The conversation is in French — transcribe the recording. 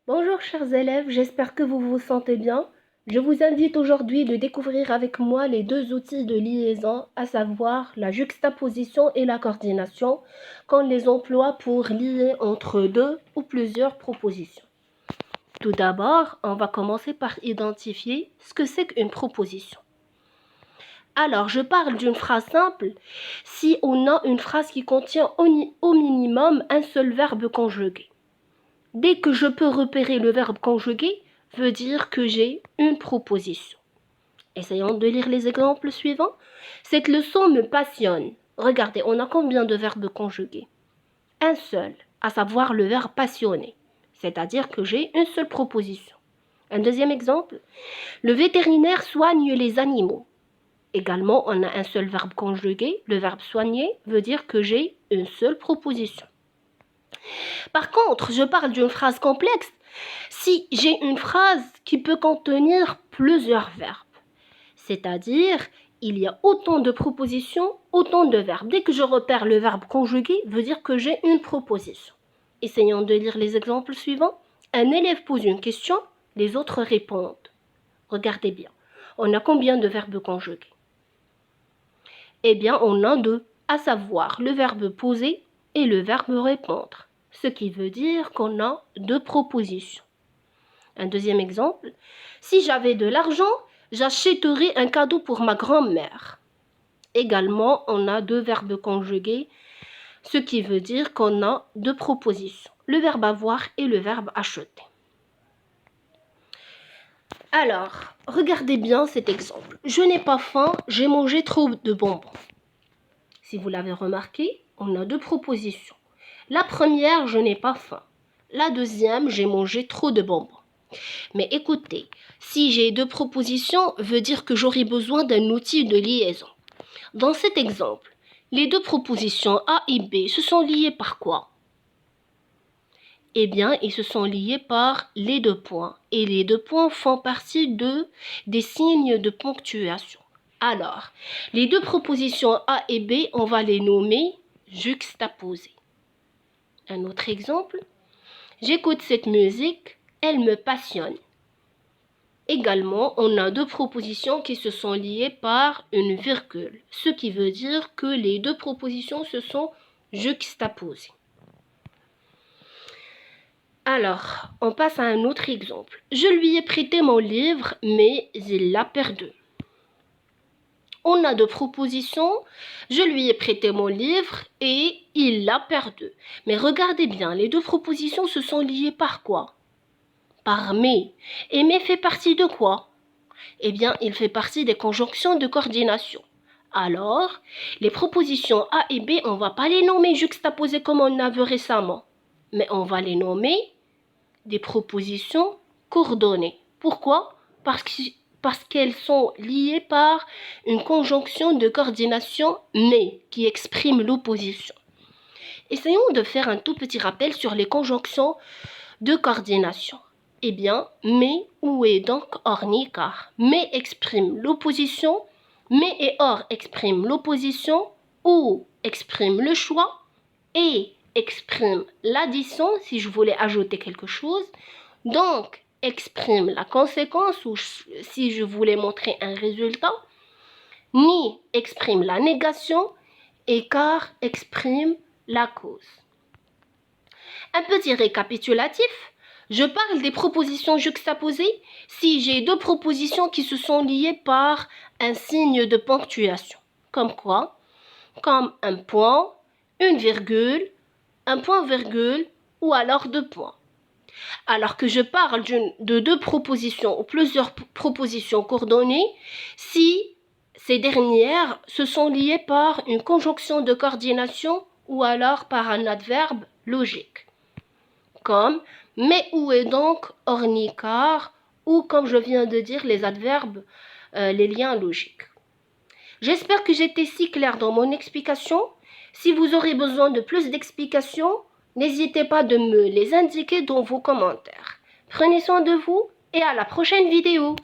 Bonjour chers élèves, j'espère que vous vous sentez bien. Je vous invite aujourd'hui de découvrir avec moi les deux outils de liaison, à savoir la juxtaposition et la coordination, qu'on les emploie pour lier entre deux ou plusieurs propositions. Tout d'abord, on va commencer par identifier ce que c'est qu'une proposition. Alors, je parle d'une phrase simple si on a une phrase qui contient au minimum un seul verbe conjugué. Dès que je peux repérer le verbe conjugué, veut dire que j'ai une proposition. Essayons de lire les exemples suivants. Cette leçon me passionne. Regardez, on a combien de verbes conjugués? Un seul, à savoir le verbe passionner. C'est-à-dire que j'ai une seule proposition. Un deuxième exemple. Le vétérinaire soigne les animaux. Également, on a un seul verbe conjugué. Le verbe soigner veut dire que j'ai une seule proposition. Par contre, je parle d'une phrase complexe si j'ai une phrase qui peut contenir plusieurs verbes. C'est-à-dire, il y a autant de propositions, autant de verbes. Dès que je repère le verbe conjugué, veut dire que j'ai une proposition. Essayons de lire les exemples suivants. Un élève pose une question, les autres répondent. Regardez bien. On a combien de verbes conjugués? Eh bien, on a deux, à savoir le verbe poser et le verbe répondre. Ce qui veut dire qu'on a deux propositions. Un deuxième exemple, si j'avais de l'argent, j'achèterais un cadeau pour ma grand-mère. Également, on a deux verbes conjugués, ce qui veut dire qu'on a deux propositions, le verbe avoir et le verbe acheter. Alors, regardez bien cet exemple. Je n'ai pas faim, j'ai mangé trop de bonbons. Si vous l'avez remarqué, on a deux propositions. La première, je n'ai pas faim. La deuxième, j'ai mangé trop de bonbons. Mais écoutez, si j'ai deux propositions, veut dire que j'aurai besoin d'un outil de liaison. Dans cet exemple, les deux propositions A et B se sont liées par quoi? Eh bien, ils se sont liés par les deux points. Et les deux points font partie des signes de ponctuation. Alors, les deux propositions A et B, on va les nommer juxtaposées. Un autre exemple, j'écoute cette musique, elle me passionne. Également, on a deux propositions qui se sont liées par une virgule, ce qui veut dire que les deux propositions se sont juxtaposées. Alors, on passe à un autre exemple. Je lui ai prêté mon livre, mais il l'a perdu. On a deux propositions. Je lui ai prêté mon livre et il l'a perdu. Mais regardez bien, les deux propositions se sont liées par quoi? Par mais. Et mais fait partie de quoi? Eh bien, il fait partie des conjonctions de coordination. Alors, les propositions A et B, on ne va pas les nommer juxtaposées comme on a vu récemment, mais on va les nommer des propositions coordonnées. Pourquoi? Parce qu'elles sont liées par une conjonction de coordination mais qui exprime l'opposition. Essayons de faire un tout petit rappel sur les conjonctions de coordination. Eh bien, mais ou est donc or ni car. Mais exprime l'opposition, mais et or exprime l'opposition, ou exprime le choix, et exprime l'addition si je voulais ajouter quelque chose, donc exprime la conséquence ou si je voulais montrer un résultat, ni exprime la négation, et car exprime la cause. Un petit récapitulatif. Je parle des propositions juxtaposées si j'ai deux propositions qui se sont liées par un signe de ponctuation. Comme quoi? Comme un point, une virgule, un point-virgule ou alors deux points. Alors que je parle de deux propositions ou plusieurs propositions coordonnées si ces dernières se sont liées par une conjonction de coordination ou alors par un adverbe logique. Comme mais où est donc or ni car ou comme je viens de dire les adverbes, les liens logiques. J'espère que j'étais si claire dans mon explication. Si vous aurez besoin de plus d'explications, n'hésitez pas de me les indiquer dans vos commentaires. Prenez soin de vous et à la prochaine vidéo.